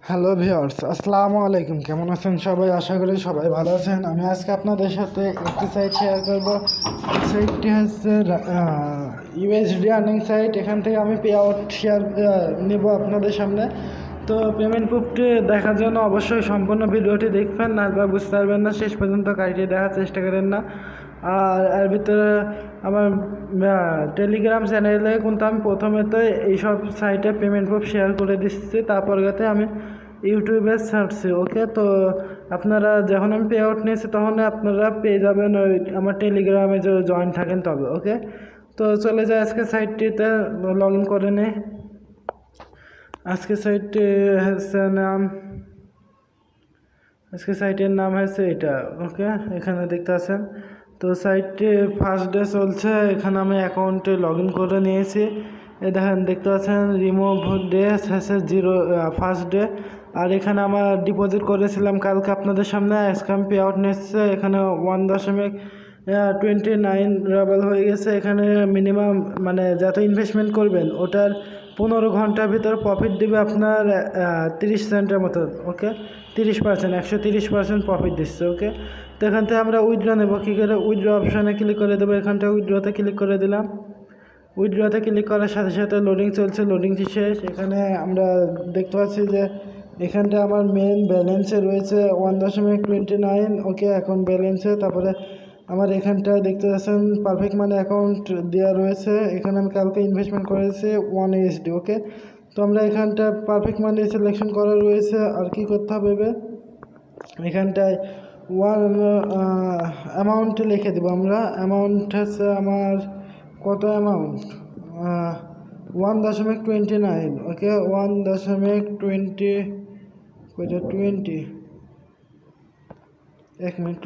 Hello viewers, আসসালামু আলাইকুম। কেমন আছেন সবাই? আশা করি সবাই ভালো আছেন। আমি আজকে আপনাদের সাথে একটি সাইট শেয়ার করব। এই সাইটটি হচ্ছে ইউএসডি আর্নিং সাইট। এখান থেকে আমি পে আউট শেয়ার নেব আপনাদের সামনে। তো পেমেন্ট প্রুফটি দেখার জন্য অবশ্যই সম্পূর্ণ ভিডিওটি দেখবেন, না বা বুঝতে পারবেন না, শেষ পর্যন্ত কাটিয়ে দেখার চেষ্টা করেন না। আর এর ভিতরে আমার টেলিগ্রাম চ্যানেলে কিন্তু আমি প্রথমেতে এইসব সাইটে পেমেন্ট প্রুফ শেয়ার করে দিচ্ছি, তারপরে আমি ইউটিউবে ছাড়ছি। ওকে, তো আপনারা যখন আমি পে আউট নিয়েছি তখন আপনারা পেয়ে যাবেন ওই আমার টেলিগ্রামে যে জয়েন থাকেন তবে। ওকে, তো চলে যায় আজকে সাইটটিতে লগ ইন করে নিই। আজকে সাইটটি হচ্ছে আজকে সাইটের নাম হচ্ছে এটা। ওকে, এখানে দেখতে আছেন। তো সাইটটি ফার্স্ট ডে চলছে। এখানে আমি অ্যাকাউন্টে লগ ইন করে নিয়েছি। দেখেন, দেখতে পাচ্ছেন রিমুভ ডে হচ্ছে 0 ফার্স্ট ডে। আর এখানে আমার ডিপোজিট করেছিলাম কালকে আপনাদের সামনে। আজকে আমি পে আউট নিচ্ছে। এখানে 1.29 রাবেল হয়ে গেছে। এখানে মিনিমাম মানে যত ইনভেস্টমেন্ট করবেন ওটার 15 ঘন্টার ভিতর প্রফিট দেবে আপনার 30 সেন্টের মতো। ওকে, 30%, 130% প্রফিট দিচ্ছে। ওকে, তো এখান থেকে আমরা উইথড্র নেব। কী করে? উইথড্র অপশানে ক্লিক করে দেবো। এখানটা উইথড্রতে ক্লিক করে দিলাম। উইথড্রতে ক্লিক করার সাথে সাথে লোডিং চলছে, লোডিংটি শেষ। এখানে আমরা দেখতে পাচ্ছি যে এখানটা আমার মেন ব্যালেন্সে রয়েছে 1.29। ওকে, এখন ব্যালেন্সে। তারপরে আমার এখানটা দেখতে পাচ্ছেন পারফেক্ট মানি অ্যাকাউন্ট দেওয়া রয়েছে। এখানে আমি কালকে ইনভেস্টমেন্ট করেছি 1 USD। ওকে, তো আমরা এখানটা পারফেক্ট মানি সিলেকশন করা রয়েছে। আর কি করতে হবে? এখানটায় অ্যামাউন্ট লিখে দেবো আমরা। অ্যামাউন্ট হচ্ছে আমার কত অ্যামাউন্ট? 1.29। ওকে, 1.20 এক মিনিট,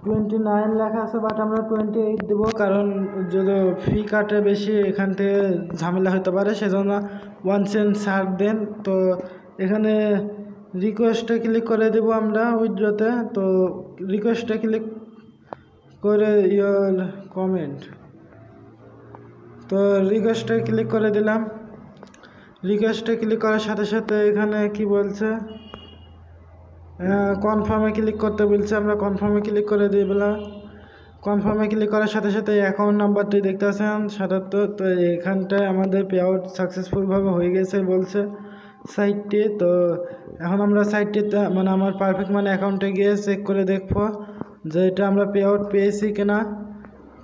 29 লেখা আছে, বাট আমরা 28 দেবো, কারণ যদি ফি কাটে বেশি এখান থেকে ঝামেলা হতে পারে, সেজন্য 1 সেন্ট ছাড় দেন। তো এখানে রিকোয়েস্টে ক্লিক করে দেবো আমরা উইথড্রতে। তো রিকোয়েস্টে ক্লিক করে ইয়োর কমেন্ট, তো রিকোয়েস্টে ক্লিক করে দিলাম। রিকোয়েস্টে ক্লিক করার সাথে সাথে এখানে কি বলছে, কনফার্মে ক্লিক করতে বলছে। আমরা কনফার্মে ক্লিক করে দিলাম। কনফার্মে ক্লিক করার সাথে সাথে অ্যাকাউন্ট নাম্বারটি দেখতে পাচ্ছেন 77। তো এখানটায় আমাদের পে আউট সাকসেসফুলভাবে হয়ে গেছে বলছে সাইটটি। তো এখন আমরা সাইটটিতে মানে আমার পারফেক্ট মানি অ্যাকাউন্টে গিয়ে চেক করে দেখবো যে এটা আমরা পে আউট পেয়েছি কিনা।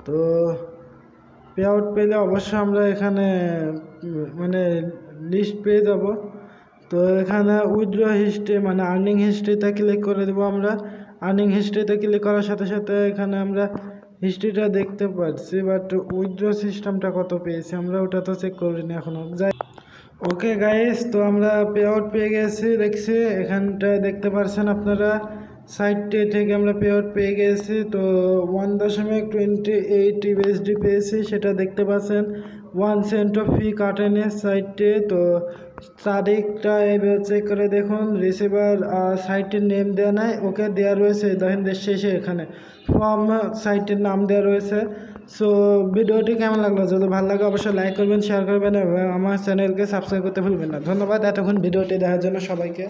তো পে আউট পেলে অবশ্যই আমরা এখানে মানে লিস্ট পেয়ে যাব। তো এখানে উইথড্র হিস্ট্রি মানে আর্নিং হিস্ট্রিতে ক্লিক করে দেবো আমরা। আর্নিং হিস্ট্রিতে ক্লিক করার সাথে সাথে এখানে আমরা হিস্ট্রিটা দেখতে পাচ্ছি, বাট উইথড্র সিস্টেমটা কত পেয়েছি আমরা ওটা তো চেক করিনি এখনও। যাই, ওকে গাইস, তো আমরা পে আউট পেয়ে গেছি। দেখছি এখানটায় দেখতে পাচ্ছেন আপনারা সাইটটি থেকে আমরা পে আউট পেয়ে গেছি। তো 1.28 USD পেয়েছি, সেটা দেখতে পাচ্ছেন। 1 সেন্টও ফি কাটেনি সাইটটি। তো তারিখটা এবার চেক করে দেখুন। রিসিভার সাইটের নেম দেওয়া নাই, ওকে দেওয়া রয়েছে দেখেন দেশ শেষে এখানে ফ্রম সাইটের নাম দেওয়া রয়েছে। সো ভিডিওটি কেমন লাগলো? যদি ভালো লাগে অবশ্যই লাইক করবেন, শেয়ার করবেন এবং আমার চ্যানেলকে সাবস্ক্রাইব করতে ভুলবেন না। ধন্যবাদ এতক্ষণ ভিডিওটি দেখার জন্য সবাইকে।